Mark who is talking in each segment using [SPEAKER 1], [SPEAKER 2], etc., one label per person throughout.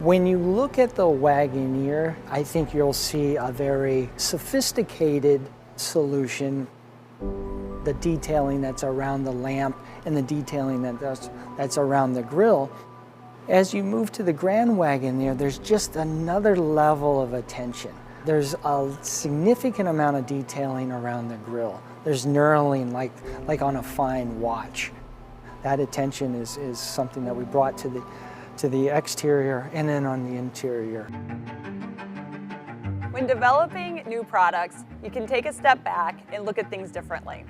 [SPEAKER 1] When you look at the Wagoneer, I think you'll see a very sophisticated solution. The detailing that's around the lamp and the detailing that's around the grille. As you move to the Grand Wagoneer, there's just another level of attention. There's a significant amount of detailing around the grille. There's knurling like on a fine watch. That attention is something that we brought to the exterior and then on the interior.
[SPEAKER 2] When developing new products, you can take a step back and look at things differently.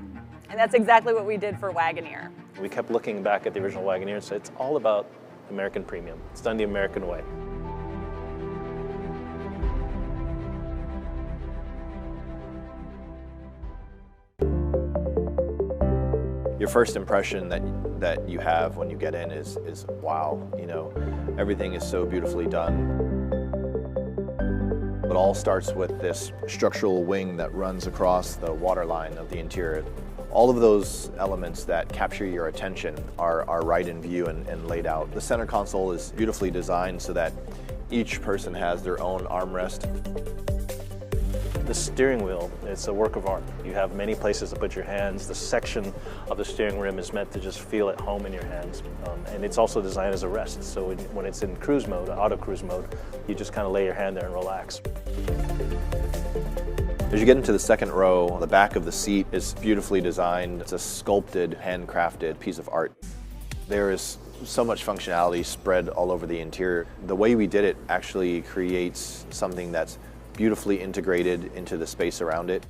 [SPEAKER 2] And that's exactly what we did for Wagoneer.
[SPEAKER 3] We kept looking back at the original Wagoneer and said it's all about American premium. It's done the American way. Your first impression that you have when you get in is wow, you know, everything is so beautifully done. It all starts with this structural wing that runs across the waterline of the interior. All of those elements that capture your attention are right in view and laid out. The center console is beautifully designed so that each person has their own armrest. The steering wheel, it's a work of art. You have many places to put your hands. The section of the steering rim is meant to just feel at home in your hands. And it's also designed as a rest. So when it's in cruise mode, auto cruise mode, you just kind of lay your hand there and relax. As you get into the second row, the back of the seat is beautifully designed. It's a sculpted, handcrafted piece of art. There is so much functionality spread all over the interior. The way we did it actually creates something that's beautifully integrated into the space around it.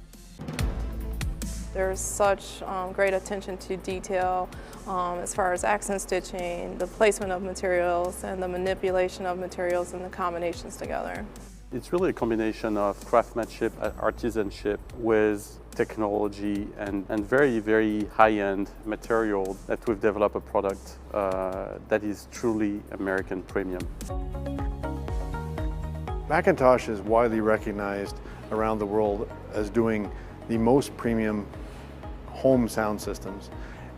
[SPEAKER 4] There's such great attention to detail as far as accent stitching, the placement of materials, and the manipulation of materials and the combinations together.
[SPEAKER 5] It's really a combination of craftsmanship, artisanship with technology and very, very high-end material that we've developed a product that is truly American premium.
[SPEAKER 6] Macintosh is widely recognized around the world as doing the most premium home sound systems.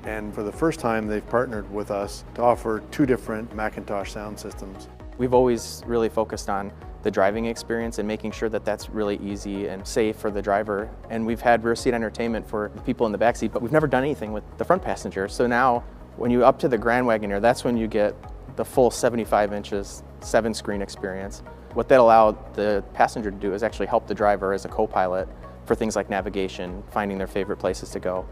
[SPEAKER 6] And for the first time, they've partnered with us to offer two different Macintosh sound systems.
[SPEAKER 7] We've always really focused on the driving experience and making sure that that's really easy and safe for the driver. And we've had rear seat entertainment for the people in the back seat, but we've never done anything with the front passenger. So now, when you up to the Grand Wagoneer, that's when you get the full 75 inches, 7-screen experience. What that allowed the passenger to do is actually help the driver as a co-pilot for things like navigation, finding their favorite places to go,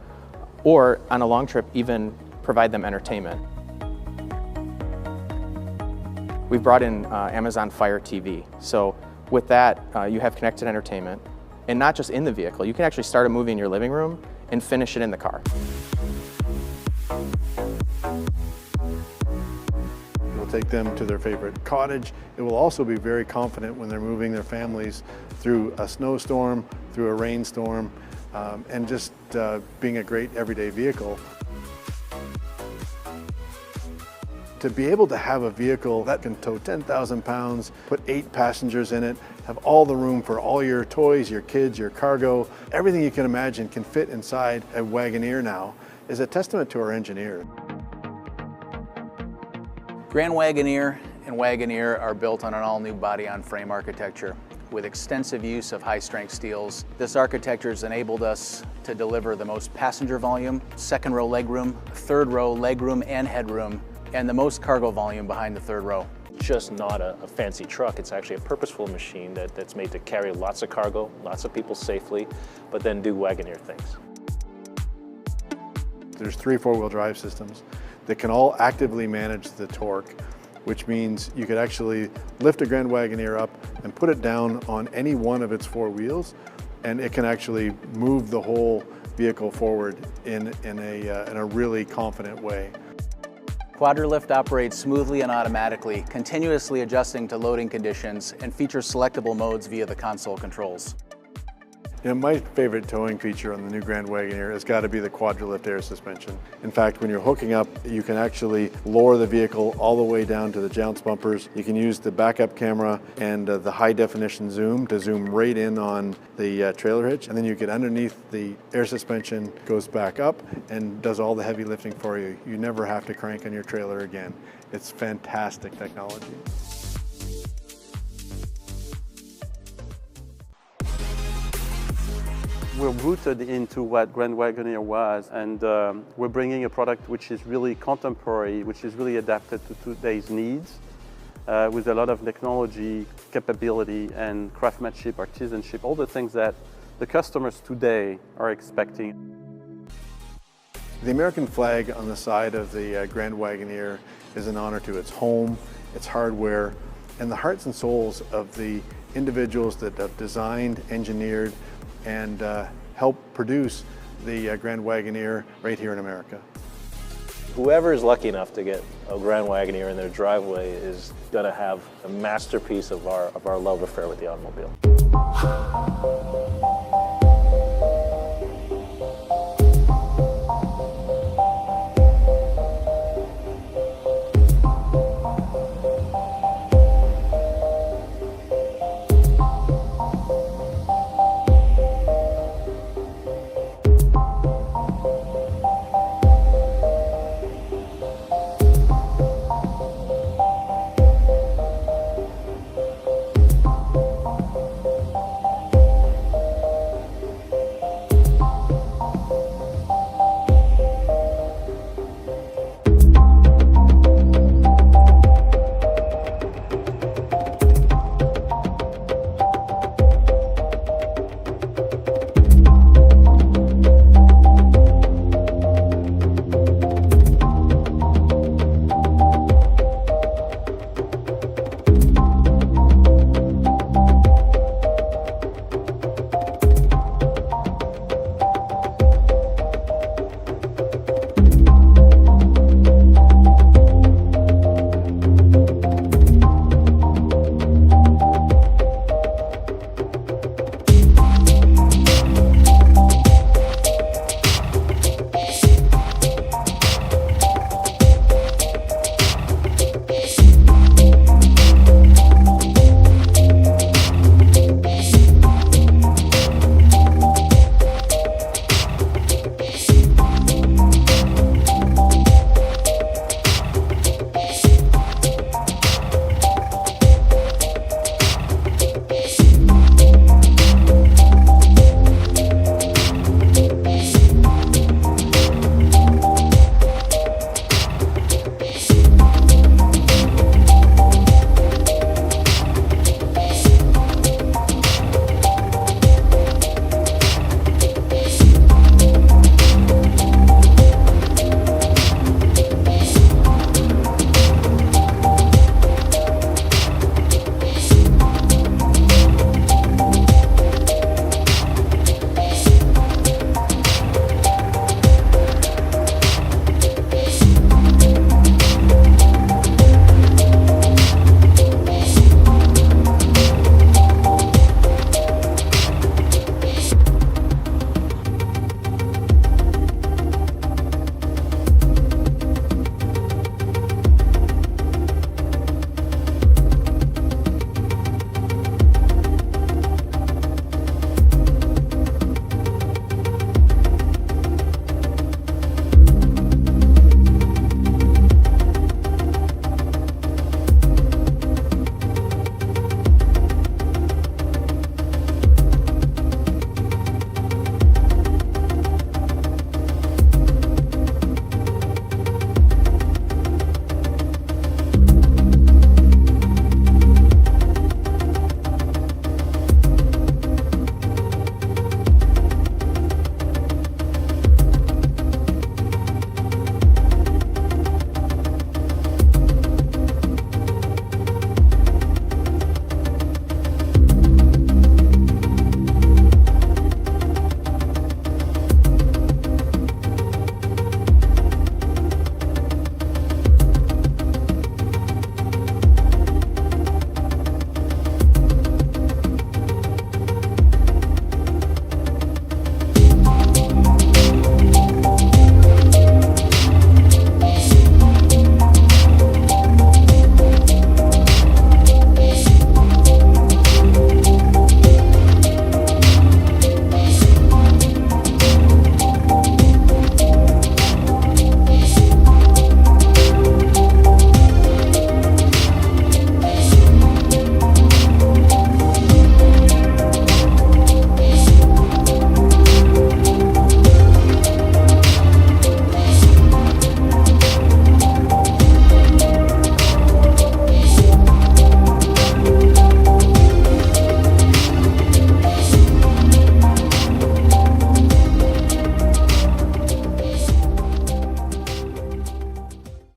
[SPEAKER 7] or on a long trip, even provide them entertainment. We've brought in Amazon Fire TV. So with that, you have connected entertainment, and not just in the vehicle. You can actually start a movie in your living room and finish it in the car.
[SPEAKER 6] Take them to their favorite cottage. It will also be very confident when they're moving their families through a snowstorm, through a rainstorm, and just being a great everyday vehicle. To be able to have a vehicle that can tow 10,000 pounds, put 8 passengers in it, have all the room for all your toys, your kids, your cargo, everything you can imagine can fit inside a Wagoneer now, is a testament to our engineers.
[SPEAKER 8] Grand Wagoneer and Wagoneer are built on an all-new body-on-frame architecture with extensive use of high-strength steels. This architecture has enabled us to deliver the most passenger volume, second-row legroom, third-row legroom and headroom, and the most cargo volume behind the third row.
[SPEAKER 3] Just not a fancy truck, it's actually a purposeful machine that's made to carry lots of cargo, lots of people safely, but then do Wagoneer things.
[SPEAKER 6] There's 3 4-wheel drive systems that can all actively manage the torque, which means you could actually lift a Grand Wagoneer up and put it down on any one of its 4 wheels, and it can actually move the whole vehicle forward in a really confident way.
[SPEAKER 8] Quadra-Lift operates smoothly and automatically, continuously adjusting to loading conditions and features selectable modes via the console controls.
[SPEAKER 6] You know, my favorite towing feature on the new Grand Wagoneer has got to be the Quadra-Lift air suspension. In fact, when you're hooking up, you can actually lower the vehicle all the way down to the jounce bumpers. You can use the backup camera and the high definition zoom to zoom right in on the trailer hitch, and then you get underneath the air suspension, goes back up and does all the heavy lifting for you. You never have to crank on your trailer again. It's fantastic technology.
[SPEAKER 5] We're rooted into what Grand Wagoneer was, and we're bringing a product which is really contemporary, which is really adapted to today's needs, with a lot of technology, capability, and craftsmanship, artisanship, all the things that the customers today are expecting.
[SPEAKER 6] The American flag on the side of the Grand Wagoneer is an honor to its home, its hardware, and the hearts and souls of the individuals that have designed, engineered, and helped produce the Grand Wagoneer right here in America.
[SPEAKER 9] Whoever is lucky enough to get a Grand Wagoneer in their driveway is going to have a masterpiece of our love affair with the automobile.